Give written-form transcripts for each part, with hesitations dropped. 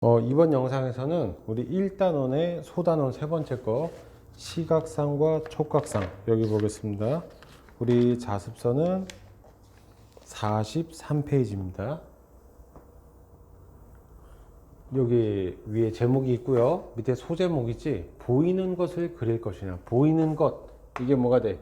이번 영상에서는 우리 1단원의 소단원 세 번째 거 시각상과 촉각상 여기 보겠습니다. 우리 자습서는 43페이지입니다. 여기 위에 제목이 있고요. 밑에 소제목이 있지. 보이는 것을 그릴 것이냐. 보이는 것 이게 뭐가 돼?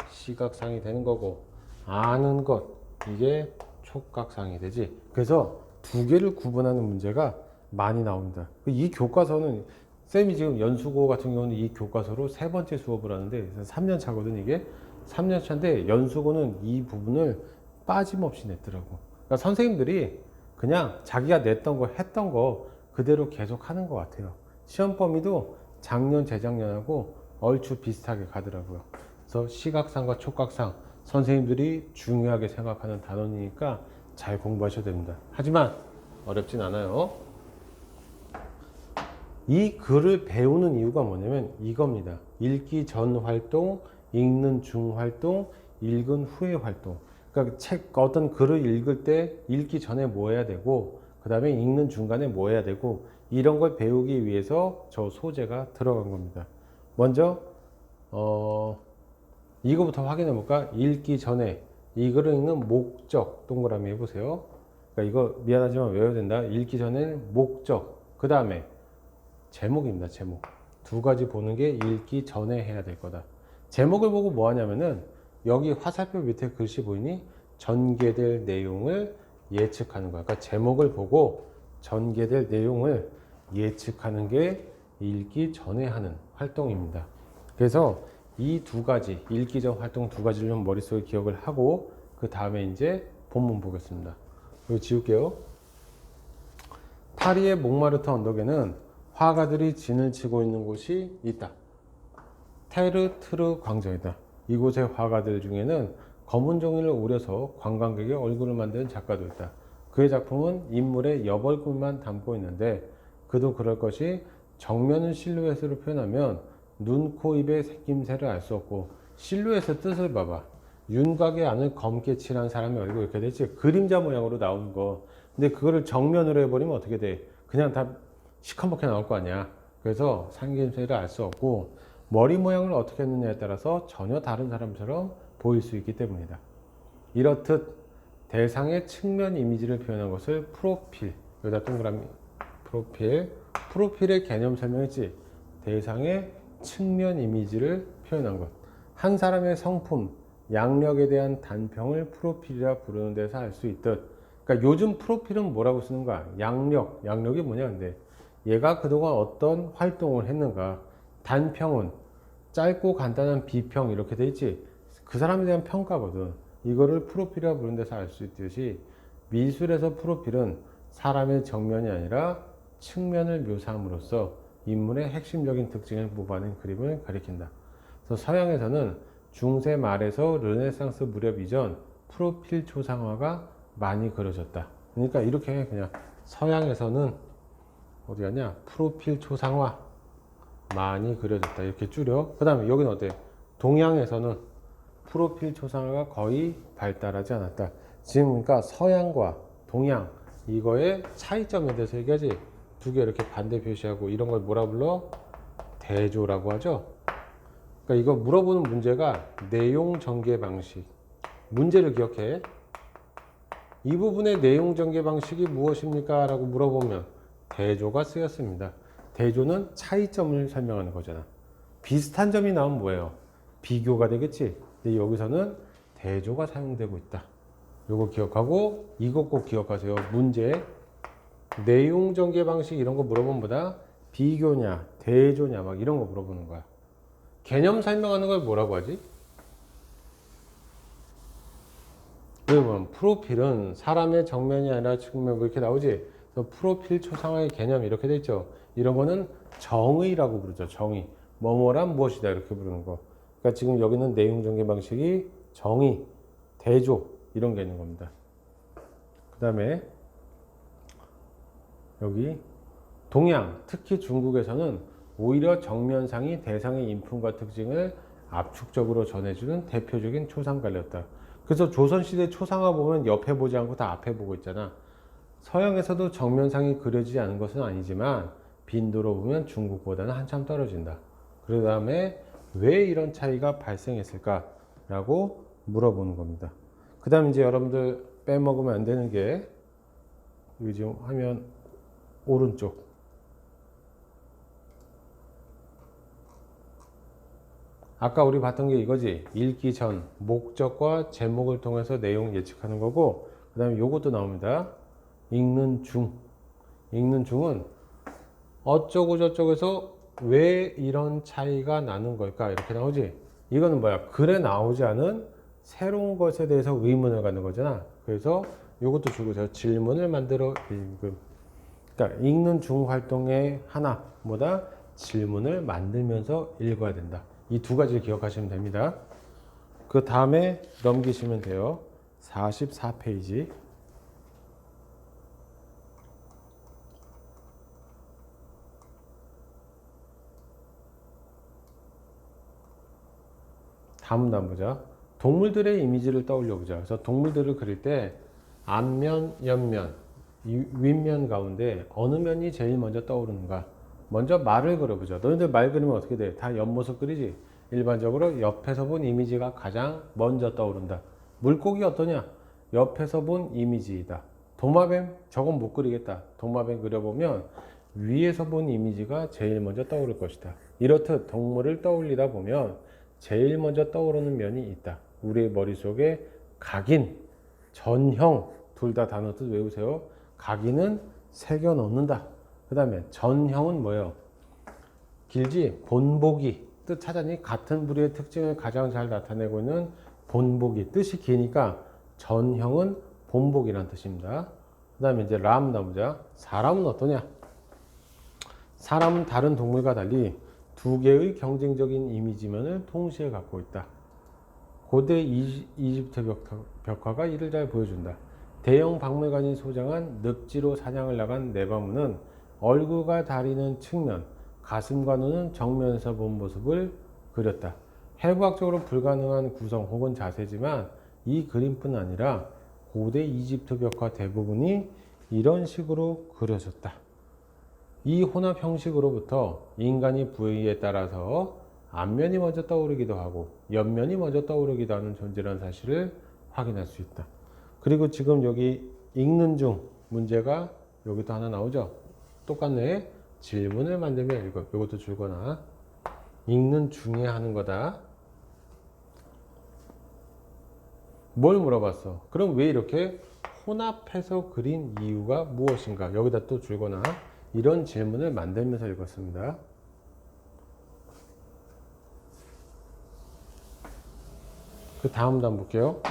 시각상이 되는 거고, 아는 것 이게 촉각상이 되지. 그래서 두 개를 구분하는 문제가 많이 나옵니다. 이 교과서는 쌤이 지금 연수고 같은 경우는 이 교과서로 세 번째 수업을 하는데 3년 차거든. 이게 3년 차인데 연수고는 이 부분을 빠짐없이 냈더라고. 그러니까 선생님들이 그냥 자기가 냈던 거 했던 거 그대로 계속 하는 것 같아요. 시험 범위도 작년 재작년하고 얼추 비슷하게 가더라고요. 그래서 시각상과 촉각상 선생님들이 중요하게 생각하는 단원이니까 잘 공부하셔야 됩니다. 하지만 어렵진 않아요. 이 글을 배우는 이유가 뭐냐면 이겁니다. 읽기 전 활동, 읽는 중 활동, 읽은 후의 활동. 그러니까 어떤 글을 읽을 때 읽기 전에 뭐 해야 되고, 그 다음에 읽는 중간에 뭐 해야 되고, 이런 걸 배우기 위해서 저 소재가 들어간 겁니다. 먼저 이거부터 확인해 볼까? 읽기 전에 이 글을 읽는 목적 동그라미 해보세요. 그러니까 이거 미안하지만 외워야 된다. 읽기 전에는 목적, 그 다음에 제목입니다. 제목. 두 가지 보는 게 읽기 전에 해야 될 거다. 제목을 보고 뭐 하냐면은 여기 화살표 밑에 글씨 보이니? 전개될 내용을 예측하는 거야. 그러니까 제목을 보고 전개될 내용을 예측하는 게 읽기 전에 하는 활동입니다. 그래서 이 두 가지, 읽기 전 활동 두 가지를 좀 머릿속에 기억을 하고 그 다음에 이제 본문 보겠습니다. 이거 지울게요. 파리의 몽마르트 언덕에는 화가들이 진을 치고 있는 곳이 있다. 테르트르 광장이다. 이곳의 화가들 중에는 검은 종이를 오려서 관광객의 얼굴을 만드는 작가도 있다. 그의 작품은 인물의 옆얼굴만 담고 있는데 그도 그럴 것이 정면은 실루엣으로 표현하면 눈, 코, 입의 생김새를 알 수 없고, 실루엣의 뜻을 봐봐. 윤곽의 안을 검게 칠한 사람의 얼굴 이렇게 되지. 그림자 모양으로 나오는 거. 근데 그거를 정면으로 해버리면 어떻게 돼? 그냥 다 시커멓게 나올 거 아니야. 그래서 생김새를 알 수 없고 머리 모양을 어떻게 했느냐에 따라서 전혀 다른 사람처럼 보일 수 있기 때문이다. 이렇듯 대상의 측면 이미지를 표현한 것을 프로필, 여기다 동그라미 프로필의 개념 설명했지. 대상의 측면 이미지를 표현한 것. 한 사람의 성품, 양력에 대한 단평을 프로필이라 부르는 데서 알 수 있듯. 그러니까 요즘 프로필은 뭐라고 쓰는 거야? 양력이 뭐냐 근데 얘가 그동안 어떤 활동을 했는가. 단평은 짧고 간단한 비평 이렇게 돼 있지. 그 사람에 대한 평가거든. 이거를 프로필이라 부르는 데서 알 수 있듯이 미술에서 프로필은 사람의 정면이 아니라 측면을 묘사함으로써 인물의 핵심적인 특징을 뽑아낸 그림을 가리킨다. 그래서 서양에서는 중세 말에서 르네상스 무렵 이전 프로필 초상화가 많이 그려졌다. 그러니까 이렇게 그냥 서양에서는 어디 갔냐? 프로필 초상화 많이 그려졌다. 이렇게 줄여. 그 다음에 여기는 어때? 동양에서는 프로필 초상화가 거의 발달하지 않았다. 지금 그러니까 서양과 동양 이거의 차이점에 대해서 얘기하지. 두 개 이렇게 반대 표시하고 이런 걸 뭐라 불러? 대조라고 하죠. 그러니까 이거 물어보는 문제가 내용 전개 방식. 문제를 기억해. 이 부분의 내용 전개 방식이 무엇입니까? 라고 물어보면 대조가 쓰였습니다. 대조는 차이점을 설명하는 거잖아. 비슷한 점이 나오면 뭐예요? 비교가 되겠지. 근데 여기서는 대조가 사용되고 있다. 요거 기억하고 이것 꼭 기억하세요. 문제 내용 전개 방식 이런 거 물어보면 보다 비교냐 대조냐 막 이런 거 물어보는 거야. 개념 설명하는 걸 뭐라고 하지? 그러면 프로필은 사람의 정면이 아니라 측면 뭐 이렇게 나오지. 그래서 프로필 초상화의 개념 이렇게 돼 있죠. 이런 거는 정의라고 부르죠. 정의. 뭐뭐란 무엇이다 이렇게 부르는 거. 그러니까 지금 여기는 내용 전개 방식이 정의, 대조 이런 게 있는 겁니다. 그 다음에 여기 동양, 특히 중국에서는 오히려 정면상이 대상의 인품과 특징을 압축적으로 전해주는 대표적인 초상관리였다. 그래서 조선시대 초상화 보면 옆에 보지 않고 다 앞에 보고 있잖아. 서양에서도 정면상이 그려지지 않은 것은 아니지만 빈도로 보면 중국보다는 한참 떨어진다. 그 다음에 왜 이런 차이가 발생했을까? 라고 물어보는 겁니다. 그 다음 이제 여러분들 빼먹으면 안 되는 게 여기 지금 화면 오른쪽 아까 우리 봤던 게 이거지. 읽기 전 목적과 제목을 통해서 내용 예측하는 거고 그 다음에 요것도 나옵니다. 읽는 중. 읽는 중은 어쩌고 저쩌고에서 왜 이런 차이가 나는 걸까 이렇게 나오지. 이거는 뭐야? 글에 나오지 않은 새로운 것에 대해서 의문을 갖는 거잖아. 그래서 요것도 주고 제가 질문을 만들어 읽음. 그러니까 읽는 중 활동의 하나 뭐다? 질문을 만들면서 읽어야 된다. 이 두 가지를 기억하시면 됩니다. 그 다음에 넘기시면 돼요. 44페이지. 다음 문단 보자. 동물들의 이미지를 떠올려 보자. 그래서 동물들을 그릴 때 앞면, 옆면, 윗면 가운데 어느 면이 제일 먼저 떠오르는가? 먼저 말을 그려보자. 너희들 말 그리면 어떻게 돼? 다 옆모습 그리지? 일반적으로 옆에서 본 이미지가 가장 먼저 떠오른다. 물고기 어떠냐? 옆에서 본 이미지이다. 도마뱀? 저건 못 그리겠다. 도마뱀 그려보면 위에서 본 이미지가 제일 먼저 떠오를 것이다. 이렇듯 동물을 떠올리다 보면 제일 먼저 떠오르는 면이 있다. 우리의 머릿속에 각인, 전형 둘 다 단어 뜻 외우세요. 각인은 새겨 넣는다. 그 다음에 전형은 뭐예요? 길지? 본보기. 뜻 찾았니? 같은 부류의 특징을 가장 잘 나타내고 있는 본보기. 뜻이 기니까 전형은 본보기란 뜻입니다. 그 다음에 이제 람 나오자. 사람은 어떠냐? 사람은 다른 동물과 달리 두 개의 경쟁적인 이미지면을 동시에 갖고 있다. 고대 이집트 벽화가 이를 잘 보여준다. 대형 박물관이 소장한 늪지로 사냥을 나간 네바무는 얼굴과 다리는 측면, 가슴과 눈은 정면에서 본 모습을 그렸다. 해부학적으로 불가능한 구성 혹은 자세지만 이 그림뿐 아니라 고대 이집트 벽화 대부분이 이런 식으로 그려졌다. 이 혼합 형식으로부터 인간이 부위에 따라서 앞면이 먼저 떠오르기도 하고 옆면이 먼저 떠오르기도 하는 존재라는 사실을 확인할 수 있다. 그리고 지금 여기 읽는 중 문제가 여기도 하나 나오죠. 똑같네. 질문을 만들면 읽어. 이것도 줄거나 읽는 중에 하는 거다. 뭘 물어봤어? 그럼 왜 이렇게 혼합해서 그린 이유가 무엇인가? 여기다 또 줄거나 이런 질문을 만들면서 읽었습니다. 그 다음 단 볼게요.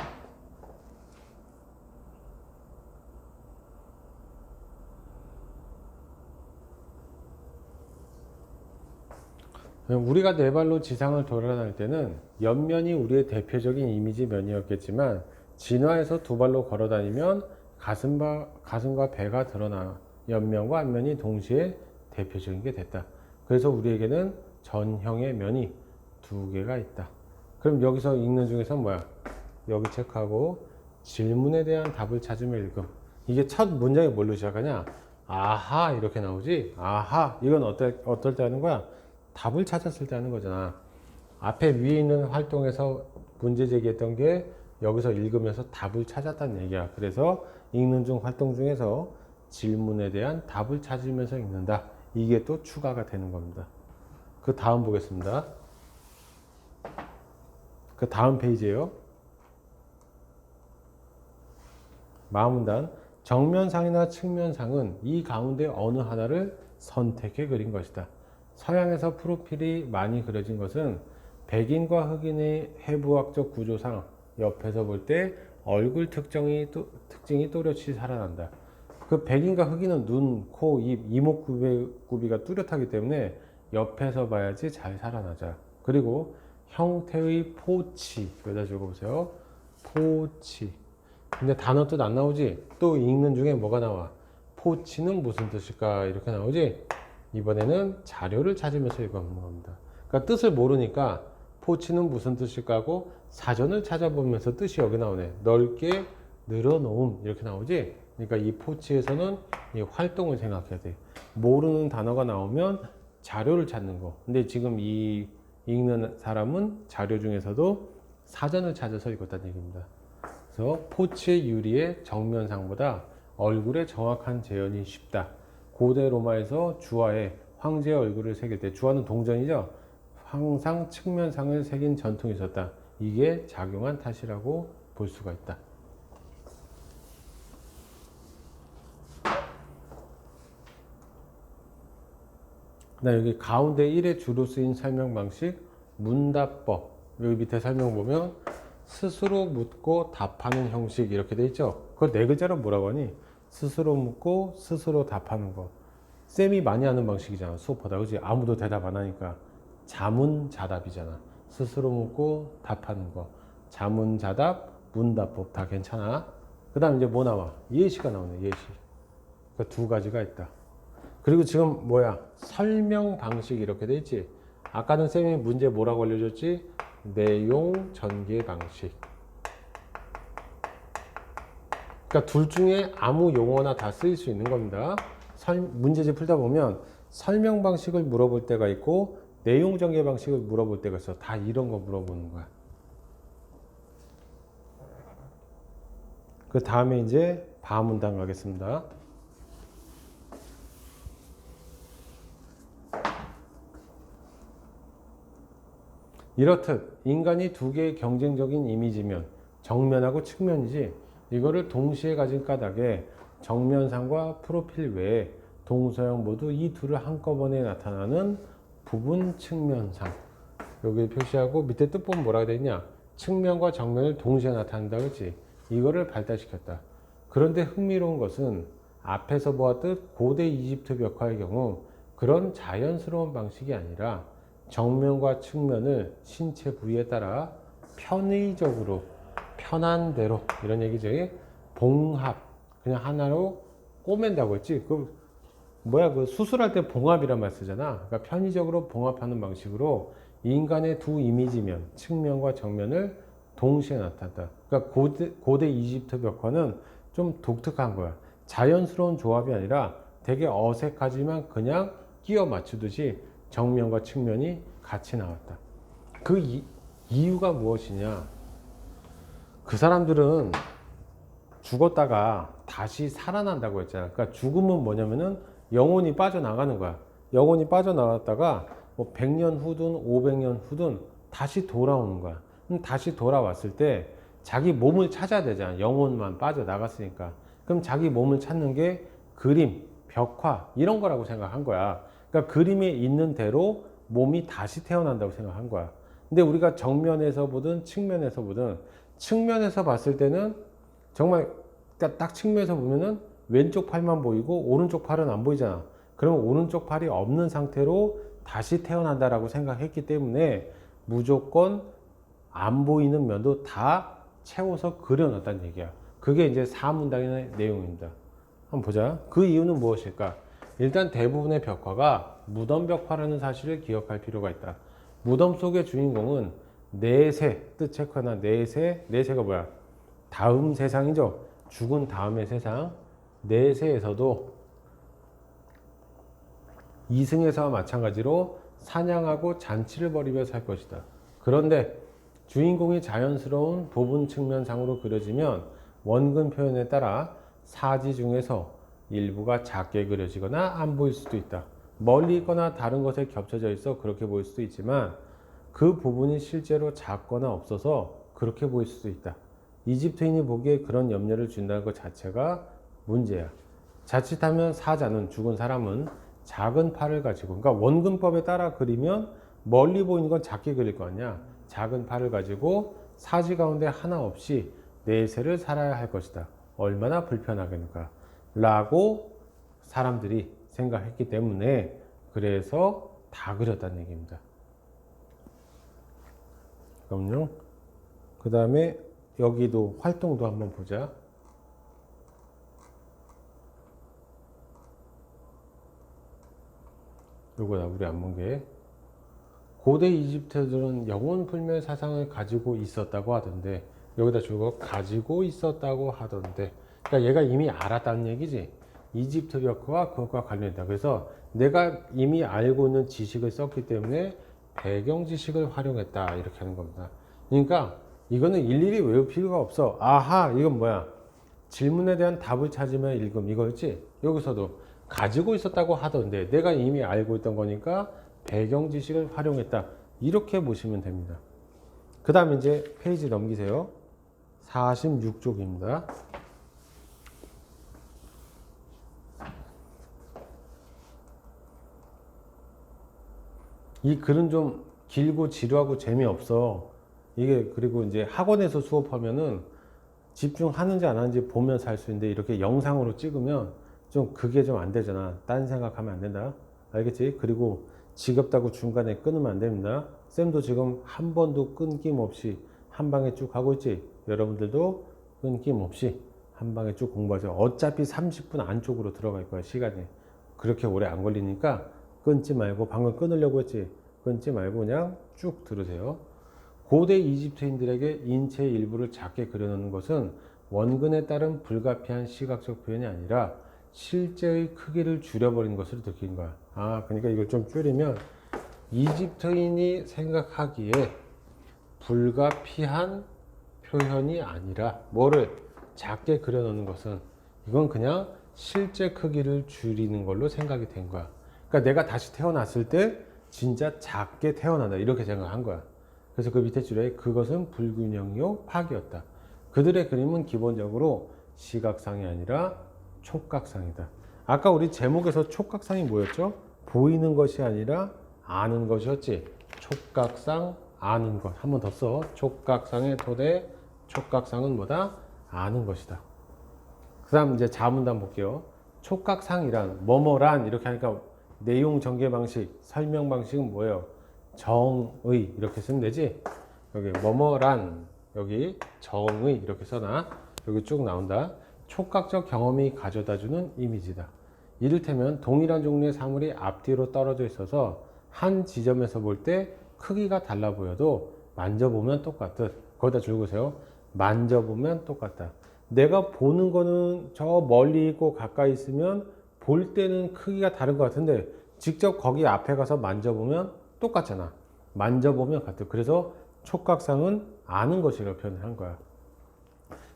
우리가 네 발로 지상을 돌아다닐 때는 옆면이 우리의 대표적인 이미지 면이었겠지만 진화해서 두 발로 걸어 다니면 가슴과 배가 드러나 옆면과 앞면이 동시에 대표적인 게 됐다. 그래서 우리에게는 전형의 면이 두 개가 있다. 그럼 여기서 읽는 중에서 뭐야? 여기 체크하고 질문에 대한 답을 찾으며 읽음. 이게 첫 문장이 뭘로 시작하냐? 아하 이렇게 나오지? 아하 이건 어떨 때 하는 거야? 답을 찾았을 때 하는 거잖아. 앞에 위에 있는 활동에서 문제 제기했던 게 여기서 읽으면서 답을 찾았다는 얘기야. 그래서 읽는 중 활동 중에서 질문에 대한 답을 찾으면서 읽는다. 이게 또 추가가 되는 겁니다. 그 다음 보겠습니다. 그 다음 페이지에요. 마문단 정면상이나 측면상은 이 가운데 어느 하나를 선택해 그린 것이다. 서양에서 프로필이 많이 그려진 것은 백인과 흑인의 해부학적 구조상 옆에서 볼 때 얼굴 특징이 또렷이 살아난다. 그 백인과 흑인은 눈, 코, 입, 이목구비가 뚜렷하기 때문에 옆에서 봐야지 잘 살아나자. 그리고 형태의 포치, 여기다 적어보세요. 포치. 근데 단어 뜻 안 나오지? 또 읽는 중에 뭐가 나와? 포치는 무슨 뜻일까? 이렇게 나오지? 이번에는 자료를 찾으면서 읽어보는 겁니다. 그러니까 뜻을 모르니까 포치는 무슨 뜻일까 하고 사전을 찾아보면서 뜻이 여기 나오네. 넓게 늘어놓음 이렇게 나오지? 그러니까 이 포치에서는 이 활동을 생각해야 돼. 모르는 단어가 나오면 자료를 찾는 거. 근데 지금 이 읽는 사람은 자료 중에서도 사전을 찾아서 읽었다는 얘기입니다. 그래서 포치의 유리의 정면상보다 얼굴의 정확한 재현이 쉽다. 고대 로마에서 주화에 황제의 얼굴을 새길 때, 주화는 동전이죠. 항상 측면상을 새긴 전통이 있었다. 이게 작용한 탓이라고 볼 수가 있다. 그다음 여기 가운데 1에 주로 쓰인 설명 방식 문답법. 여기 밑에 설명 보면 스스로 묻고 답하는 형식 이렇게 돼 있죠. 그걸 네 글자로 뭐라고 하니? 스스로 묻고 스스로 답하는 거. 쌤이 많이 하는 방식이잖아. 수업보다. 그지? 아무도 대답 안 하니까 자문자답이잖아. 스스로 묻고 답하는 거. 자문자답, 문답법 다 괜찮아. 그 다음 이제 뭐 나와? 예시가 나오네. 예시. 그 두 가지가 있다. 그리고 지금 뭐야? 설명 방식 이렇게 돼 있지? 아까는 쌤이 문제 뭐라고 알려줬지? 내용 전개 방식. 그러니까 둘 중에 아무 용어나 다 쓰일 수 있는 겁니다. 문제집 풀다 보면 설명 방식을 물어볼 때가 있고 내용 전개 방식을 물어볼 때가 있어. 다 이런 거 물어보는 거야. 그 다음에 이제 바문단 가겠습니다. 이렇듯 인간이 두 개의 경쟁적인 이미지면 정면하고 측면이지, 이거를 동시에 가진 까닭에 정면상과 프로필 외에 동서양 모두 이 둘을 한꺼번에 나타나는 부분 측면상, 여기 표시하고 밑에 뜻 보면 뭐라고 되어 있냐? 측면과 정면을 동시에 나타낸다 그렇지? 이거를 발달시켰다. 그런데 흥미로운 것은 앞에서 보았듯 고대 이집트 벽화의 경우 그런 자연스러운 방식이 아니라 정면과 측면을 신체 부위에 따라 편의적으로, 편한 대로, 이런 얘기지. 봉합, 그냥 하나로 꼬맨다고 했지. 그 뭐야, 그 수술할 때 봉합이란 말 쓰잖아. 그러니까 편의적으로 봉합하는 방식으로 인간의 두 이미지면, 측면과 정면을 동시에 나타낸다. 그러니까 고대 이집트 벽화는 좀 독특한 거야. 자연스러운 조합이 아니라 되게 어색하지만 그냥 끼워 맞추듯이 정면과 측면이 같이 나왔다. 그 이유가 무엇이냐? 그 사람들은 죽었다가 다시 살아난다고 했잖아. 그러니까 죽음은 뭐냐면은 영혼이 빠져나가는 거야. 영혼이 빠져나갔다가 뭐 100년 후든 500년 후든 다시 돌아오는 거야. 다시 돌아왔을 때 자기 몸을 찾아야 되잖아. 영혼만 빠져나갔으니까. 그럼 자기 몸을 찾는 게 그림, 벽화 이런 거라고 생각한 거야. 그러니까 그림에 있는 대로 몸이 다시 태어난다고 생각한 거야. 근데 우리가 정면에서 보든 측면에서 보든, 측면에서 봤을 때는 정말 딱 측면에서 보면은 왼쪽 팔만 보이고 오른쪽 팔은 안 보이잖아. 그러면 오른쪽 팔이 없는 상태로 다시 태어난다라고 생각했기 때문에 무조건 안 보이는 면도 다 채워서 그려놨다는 얘기야. 그게 이제 사문당의 내용입니다. 한번 보자. 그 이유는 무엇일까? 일단 대부분의 벽화가 무덤 벽화라는 사실을 기억할 필요가 있다. 무덤 속의 주인공은 내세, 뜻 체크하나 내세가 뭐야? 다음 세상이죠. 죽은 다음의 세상. 내세에서도 이승에서와 마찬가지로 사냥하고 잔치를 벌이며 살 것이다. 그런데 주인공이 자연스러운 부분 측면상으로 그려지면 원근 표현에 따라 사지 중에서 일부가 작게 그려지거나 안 보일 수도 있다. 멀리 있거나 다른 것에 겹쳐져 있어 그렇게 보일 수도 있지만 그 부분이 실제로 작거나 없어서 그렇게 보일 수도 있다. 이집트인이 보기에 그런 염려를 준다는 것 자체가 문제야. 자칫하면 사자는, 죽은 사람은 작은 팔을 가지고, 그러니까 원근법에 따라 그리면 멀리 보이는 건 작게 그릴 거 아니야. 작은 팔을 가지고 사지 가운데 하나 없이 내세를 살아야 할 것이다. 얼마나 불편하겠는가 라고 사람들이 생각했기 때문에 그래서 다 그렸다는 얘기입니다. 그럼요. 그 다음에 여기도 활동도 한번 보자. 요거다, 우리 안 본 게. 고대 이집트들은 영혼 불멸 사상을 가지고 있었다고 하던데, 여기다 주고 가지고 있었다고 하던데, 그러니까 얘가 이미 알았다는 얘기지. 이집트 벽화와 그것과 관련있다. 그래서 내가 이미 알고 있는 지식을 썼기 때문에 배경 지식을 활용했다. 이렇게 하는 겁니다. 그러니까 이거는 일일이 외울 필요가 없어. 아하, 이건 뭐야? 질문에 대한 답을 찾으면 읽음. 이거였지? 여기서도 가지고 있었다고 하던데 내가 이미 알고 있던 거니까 배경 지식을 활용했다. 이렇게 보시면 됩니다. 그 다음에 이제 페이지 넘기세요. 46쪽입니다. 이 글은 좀 길고 지루하고 재미없어. 이게 그리고 이제 학원에서 수업하면은 집중하는지 안 하는지 보면서 할 수 있는데 이렇게 영상으로 찍으면 좀 그게 좀 안 되잖아. 딴 생각하면 안 된다. 알겠지? 그리고 지겹다고 중간에 끊으면 안 됩니다. 쌤도 지금 한 번도 끊김없이 한 방에 쭉 하고 있지. 여러분들도 끊김없이 한 방에 쭉 공부하세요. 어차피 30분 안쪽으로 들어갈 거야, 시간이. 그렇게 오래 안 걸리니까 끊지 말고, 방금 끊으려고 했지. 끊지 말고 그냥 쭉 들으세요. 고대 이집트인들에게 인체의 일부를 작게 그려놓는 것은 원근에 따른 불가피한 시각적 표현이 아니라 실제의 크기를 줄여버린 것을 느낀 거야. 아, 그러니까 이걸 좀 줄이면 이집트인이 생각하기에 불가피한 표현이 아니라 뭐를 작게 그려놓는 것은 이건 그냥 실제 크기를 줄이는 걸로 생각이 된 거야. 그러니까 내가 다시 태어났을 때 진짜 작게 태어난다 이렇게 생각한 거야. 그래서 그 밑에 줄에 그것은 불균형이요 파기였다. 그들의 그림은 기본적으로 시각상이 아니라 촉각상이다. 아까 우리 제목에서 촉각상이 뭐였죠? 보이는 것이 아니라 아는 것이었지. 촉각상 아는 것. 한 번 더 써. 촉각상의 토대. 촉각상은 뭐다? 아는 것이다. 그 다음 이제 자문단 볼게요. 촉각상이란 뭐뭐란 이렇게 하니까 내용 전개 방식, 설명 방식은 뭐예요? 정의 이렇게 쓰면 되지. 여기 뭐뭐란 여기 정의 이렇게 써놔. 여기 쭉 나온다. 촉각적 경험이 가져다주는 이미지다. 이를테면 동일한 종류의 사물이 앞뒤로 떨어져 있어서 한 지점에서 볼 때 크기가 달라 보여도 만져보면 똑같듯. 거기다 줄거세요. 만져보면 똑같다. 내가 보는 거는 저 멀리 있고 가까이 있으면 볼 때는 크기가 다른 것 같은데 직접 거기 앞에 가서 만져보면 똑같잖아. 만져보면 같아. 그래서 촉각상은 아는 것이라고 표현을 한 거야.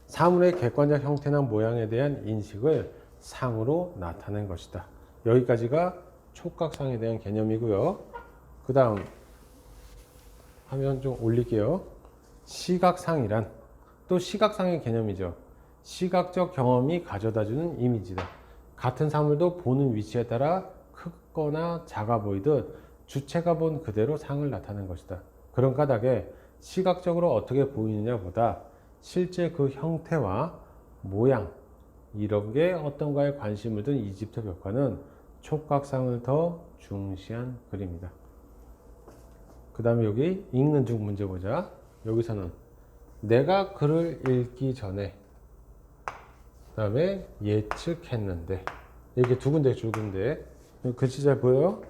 사물의 객관적 형태나 모양에 대한 인식을 상으로 나타낸 것이다. 여기까지가 촉각상에 대한 개념이고요. 그 다음 화면 좀 올릴게요. 시각상이란 또 시각상의 개념이죠. 시각적 경험이 가져다주는 이미지다. 같은 사물도 보는 위치에 따라 크거나 작아 보이듯 주체가 본 그대로 상을 나타낸 것이다. 그런 까닭에 시각적으로 어떻게 보이느냐보다 실제 그 형태와 모양 이런 게 어떤가에 관심을 둔 이집트 벽화는 촉각상을 더 중시한 글입니다. 그 다음에 여기 읽는 중 문제 보자. 여기서는 내가 글을 읽기 전에 그 다음에 예측했는데 이렇게 두 군데 줄근데 글씨 잘 보여요?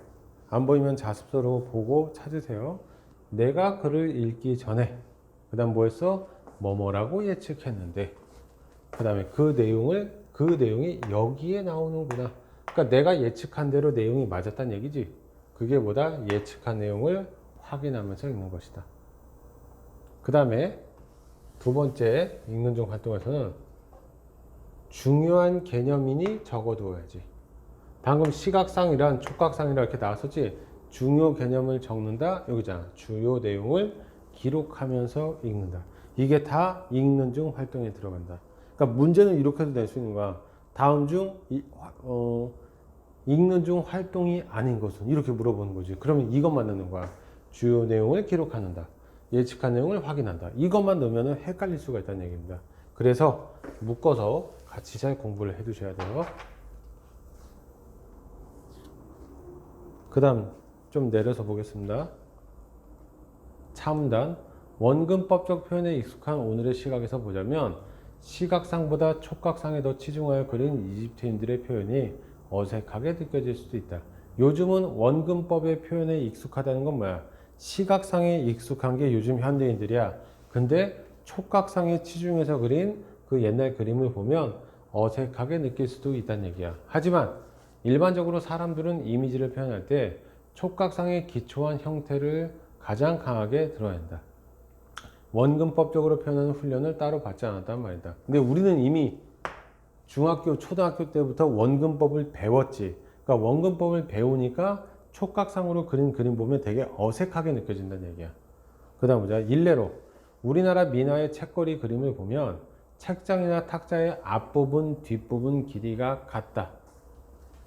안 보이면 자습서로 보고 찾으세요. 내가 글을 읽기 전에 그 다음 뭐 했어? 뭐뭐라고 예측했는데 그 다음에 그 내용이 여기에 나오는구나. 그러니까 내가 예측한 대로 내용이 맞았다는 얘기지. 그게 뭐다? 예측한 내용을 확인하면서 읽는 것이다. 그 다음에 두 번째 읽는 중 활동에서는 중요한 개념이니 적어두어야지. 방금 시각상이란 촉각상이라 이렇게 나왔었지. 중요 개념을 적는다. 여기잖아. 주요 내용을 기록하면서 읽는다. 이게 다 읽는 중 활동에 들어간다. 그러니까 문제는 이렇게도 낼 수 있는 거야. 다음 중 읽는 중 활동이 아닌 것은 이렇게 물어보는 거지. 그러면 이것만 넣는 거야. 주요 내용을 기록한다. 예측한 내용을 확인한다. 이것만 넣으면 헷갈릴 수가 있다는 얘기입니다. 그래서 묶어서 같이 잘 공부를 해 두셔야 돼요. 그 다음 좀 내려서 보겠습니다. 차문단 원근법적 표현에 익숙한 오늘의 시각에서 보자면 시각상보다 촉각상에 더 치중하여 그린 이집트인들의 표현이 어색하게 느껴질 수도 있다. 요즘은 원근법의 표현에 익숙하다는 건 뭐야? 시각상에 익숙한 게 요즘 현대인들이야. 근데 촉각상에 치중해서 그린 그 옛날 그림을 보면 어색하게 느낄 수도 있다는 얘기야. 하지만 일반적으로 사람들은 이미지를 표현할 때 촉각상의 기초한 형태를 가장 강하게 드러낸다. 원근법적으로 표현하는 훈련을 따로 받지 않았단 말이다. 근데 우리는 이미 중학교, 초등학교 때부터 원근법을 배웠지. 그러니까 원근법을 배우니까 촉각상으로 그린 그림 보면 되게 어색하게 느껴진다는 얘기야. 그 다음 보자. 일례로 우리나라 민화의 책거리 그림을 보면 책장이나 탁자의 앞부분, 뒷부분 길이가 같다.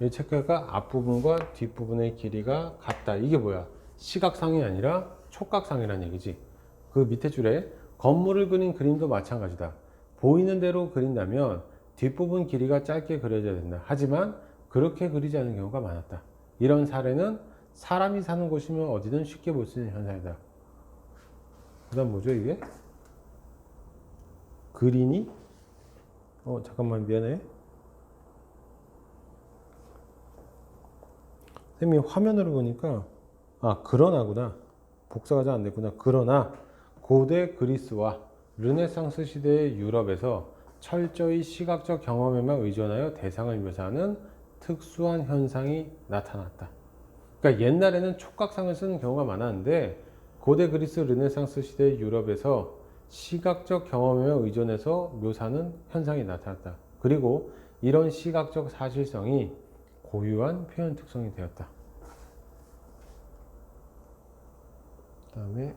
이 책가가 앞부분과 뒷부분의 길이가 같다. 이게 뭐야? 시각상이 아니라 촉각상이라는 얘기지. 그 밑에 줄에 건물을 그린 그림도 마찬가지다. 보이는 대로 그린다면 뒷부분 길이가 짧게 그려져야 된다. 하지만 그렇게 그리지 않은 경우가 많았다. 이런 사례는 사람이 사는 곳이면 어디든 쉽게 볼 수 있는 현상이다. 그 다음 뭐죠 이게? 그리니? 잠깐만 미안해. 선생님이 화면으로 보니까 그러나구나. 복사가 잘 안 됐구나. 그러나 고대 그리스와 르네상스 시대의 유럽에서 철저히 시각적 경험에만 의존하여 대상을 묘사하는 특수한 현상이 나타났다. 그러니까 옛날에는 촉각상을 쓰는 경우가 많았는데 고대 그리스 르네상스 시대의 유럽에서 시각적 경험에 의존해서 묘사하는 현상이 나타났다. 그리고 이런 시각적 사실성이 고유한 표현 특성이 되었다. 그 다음에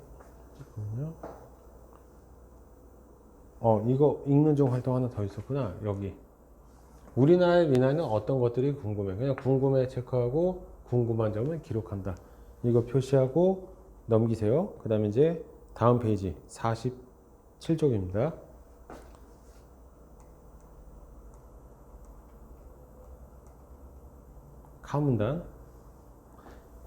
이거 읽는 중 활동 하나 더 있었구나. 여기 우리나라의 민화에는 어떤 것들이 궁금해. 그냥 궁금해 체크하고 궁금한 점을 기록한다. 이거 표시하고 넘기세요. 그 다음에 이제 다음 페이지 47쪽입니다. 가문단.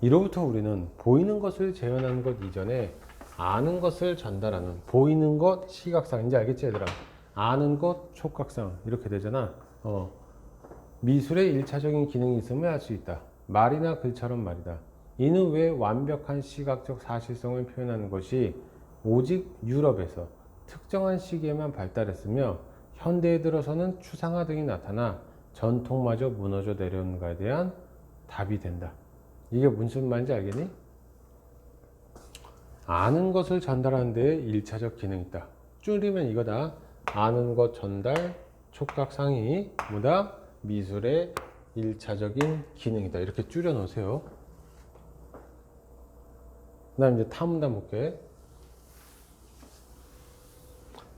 이로부터 우리는 보이는 것을 재현하는 것 이전에 아는 것을 전달하는, 보이는 것 시각상, 이제 알겠지 얘들아? 아는 것 촉각상 이렇게 되잖아. 미술의 일차적인 기능이 있음을 알 수 있다. 말이나 글처럼 말이다. 이는 왜 완벽한 시각적 사실성을 표현하는 것이 오직 유럽에서 특정한 시기에만 발달했으며 현대에 들어서는 추상화 등이 나타나 전통마저 무너져 내려오는가에 대한 답이 된다. 이게 무슨 말인지 알겠니? 아는 것을 전달하는 데에 일차적 기능이 있다. 줄이면 이거다. 아는 것 전달, 촉각상이 뭐다? 미술의 일차적인 기능이다. 이렇게 줄여 놓으세요. 그 다음 이제 타문단 볼게.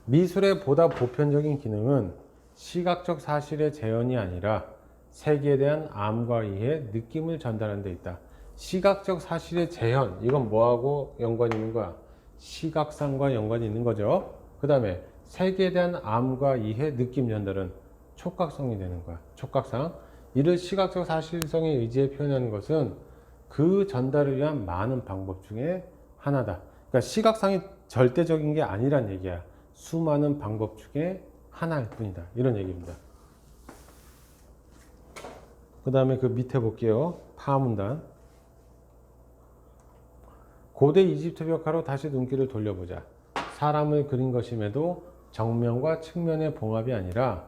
미술의 보다 보편적인 기능은 시각적 사실의 재현이 아니라 세계에 대한 암과 이해, 느낌을 전달하는 데 있다. 시각적 사실의 재현, 이건 뭐하고 연관이 있는 거야? 시각상과 연관이 있는 거죠. 그 다음에 세계에 대한 암과 이해, 느낌 전달은 촉각성이 되는 거야. 촉각상. 이를 시각적 사실성에 의지해 표현하는 것은 그 전달을 위한 많은 방법 중에 하나다. 그러니까 시각상이 절대적인 게 아니란 얘기야. 수많은 방법 중에 하나일 뿐이다. 이런 얘기입니다. 그 다음에 그 밑에 볼게요. 파문단. 고대 이집트 벽화로 다시 눈길을 돌려보자. 사람을 그린 것임에도 정면과 측면의 봉합이 아니라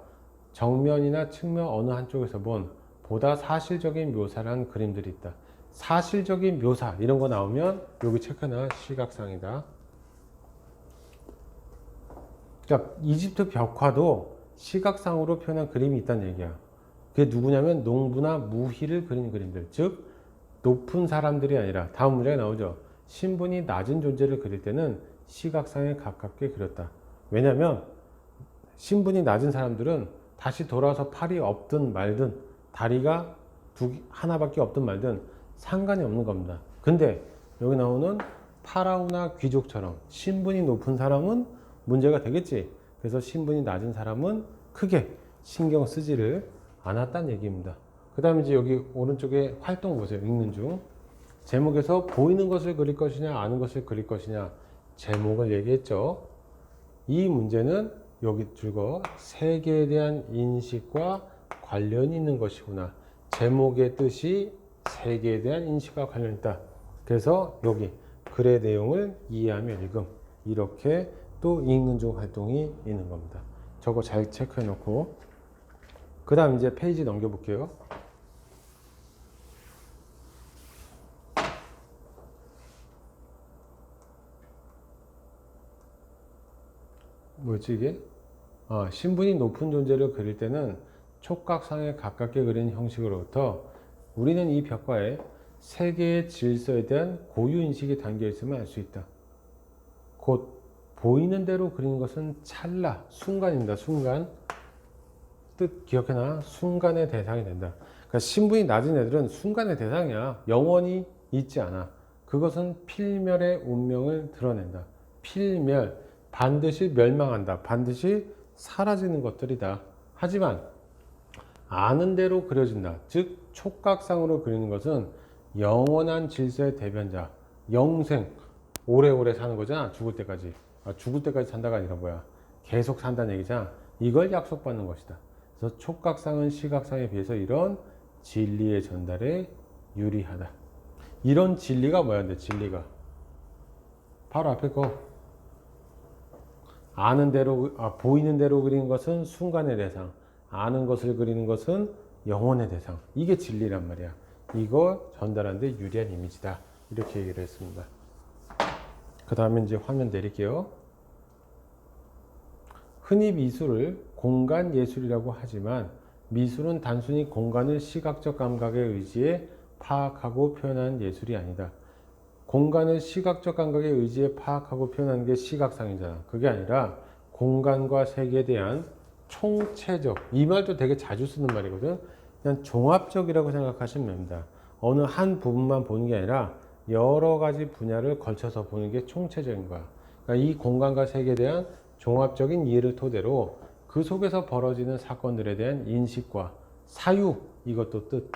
정면이나 측면 어느 한쪽에서 본 보다 사실적인 묘사를 한 그림들이 있다. 사실적인 묘사 이런 거 나오면 여기 체크나 시각상이다. 그러니까 이집트 벽화도 시각상으로 표현한 그림이 있다는 얘기야. 그게 누구냐면 농부나 무희를 그린 그림들. 즉 높은 사람들이 아니라 다음 문제가 나오죠. 신분이 낮은 존재를 그릴 때는 시각상에 가깝게 그렸다. 왜냐하면 신분이 낮은 사람들은 다시 돌아와서 팔이 없든 말든 다리가 하나밖에 없든 말든 상관이 없는 겁니다. 근데 여기 나오는 파라오나 귀족처럼 신분이 높은 사람은 문제가 되겠지. 그래서 신분이 낮은 사람은 크게 신경 쓰지를 않았다는 얘기입니다. 그 다음에 이제 여기 오른쪽에 활동 보세요. 읽는 중. 제목에서 보이는 것을 그릴 것이냐 아는 것을 그릴 것이냐 제목을 얘기했죠. 이 문제는 여기 줄거 세계에 대한 인식과 관련이 있는 것이구나. 제목의 뜻이 세계에 대한 인식과 관련이 있다. 그래서 여기 글의 내용을 이해하며 읽음. 이렇게 또 읽는 중 활동이 있는 겁니다. 저거 잘 체크해 놓고 그 다음 이제 페이지 넘겨볼게요. 뭐였지 이게? 신분이 높은 존재를 그릴 때는 촉각상에 가깝게 그리는 형식으로부터 우리는 이 벽화에 세계의 질서에 대한 고유인식이 담겨 있음을 알 수 있다. 곧 보이는 대로 그리는 것은 찰나, 순간입니다. 순간. 뜻 기억해놔. 순간의 대상이 된다. 그러니까 신분이 낮은 애들은 순간의 대상이야. 영원히 있지 않아. 그것은 필멸의 운명을 드러낸다. 필멸, 반드시 멸망한다. 반드시 사라지는 것들이다. 하지만 아는 대로 그려진다. 즉 촉각상으로 그리는 것은 영원한 질서의 대변자, 영생, 오래오래 사는 거잖아. 죽을 때까지. 죽을 때까지 산다가 아니라 뭐야, 계속 산다는 얘기잖아. 이걸 약속받는 것이다. 그래서 촉각상은 시각상에 비해서 이런 진리의 전달에 유리하다. 이런 진리가 뭐야? 근데 진리가 바로 앞에 거, 아는 대로, 보이는 대로 그리는 것은 순간의 대상, 아는 것을 그리는 것은 영혼의 대상. 이게 진리란 말이야. 이거 전달하는데 유리한 이미지다. 이렇게 얘기를 했습니다. 그 다음에 이제 화면 내릴게요. 흔히 미술을 공간 예술이라고 하지만 미술은 단순히 공간을 시각적 감각에 의지해 파악하고 표현하는 예술이 아니다. 공간을 시각적 감각에 의지해 파악하고 표현하는 게 시각상이잖아. 그게 아니라 공간과 세계에 대한 총체적, 이 말도 되게 자주 쓰는 말이거든. 그냥 종합적이라고 생각하시면 됩니다. 어느 한 부분만 보는 게 아니라 여러 가지 분야를 걸쳐서 보는 게 총체적인 거야. 그러니까 이 공간과 세계에 대한 종합적인 이해를 토대로 그 속에서 벌어지는 사건들에 대한 인식과 사유, 이것도 뜻.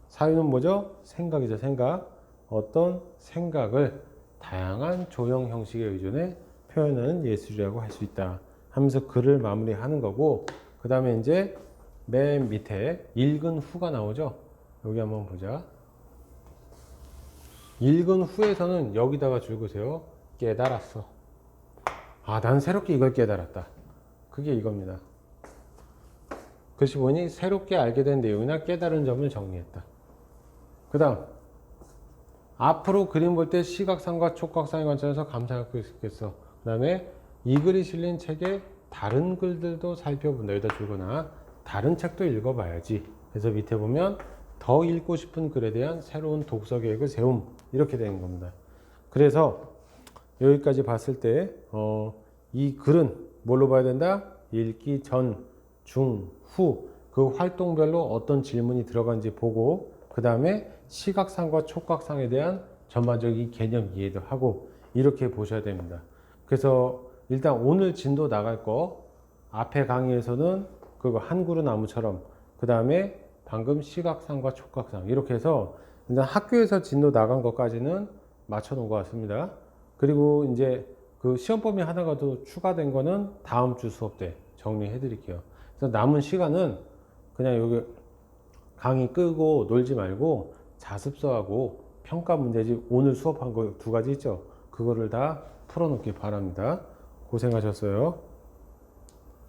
사유는 뭐죠? 생각이죠, 생각. 어떤 생각을 다양한 조형 형식에 의존해 표현하는 예술이라고 할 수 있다 하면서 글을 마무리하는 거고, 그 다음에 이제 맨 밑에 읽은 후가 나오죠. 여기 한번 보자. 읽은 후에서는 여기다가 줄 그세요. 깨달았어. 난 새롭게 이걸 깨달았다. 그게 이겁니다. 글씨 보니 새롭게 알게 된 내용이나 깨달은 점을 정리했다. 그 다음 앞으로 그림 볼 때 시각상과 촉각상의 관점에서 감상할 수 있겠어. 그 다음에 이 글이 실린 책의 다른 글들도 살펴본다. 여기다 주거나 다른 책도 읽어봐야지. 그래서 밑에 보면 더 읽고 싶은 글에 대한 새로운 독서 계획을 세움. 이렇게 되는 겁니다. 그래서 여기까지 봤을 때 이 글은 뭘로 봐야 된다? 읽기 전, 중, 후 그 활동별로 어떤 질문이 들어간지 보고, 그 다음에 시각상과 촉각상에 대한 전반적인 개념 이해도 하고, 이렇게 보셔야 됩니다. 그래서 일단 오늘 진도 나갈 거 앞에 강의에서는 그거 한 그루 나무처럼, 그 다음에 방금 시각상과 촉각상 이렇게 해서 일단 학교에서 진도 나간 것까지는 맞춰 놓은 것 같습니다. 그리고 이제 그 시험 범위 하나가 더 추가된 거는 다음 주 수업 때 정리해 드릴게요. 그래서 남은 시간은 그냥 여기 강의 끄고 놀지 말고 자습서하고 평가 문제집 오늘 수업한 거 두 가지 있죠. 그거를 다 풀어놓기 바랍니다. 고생하셨어요.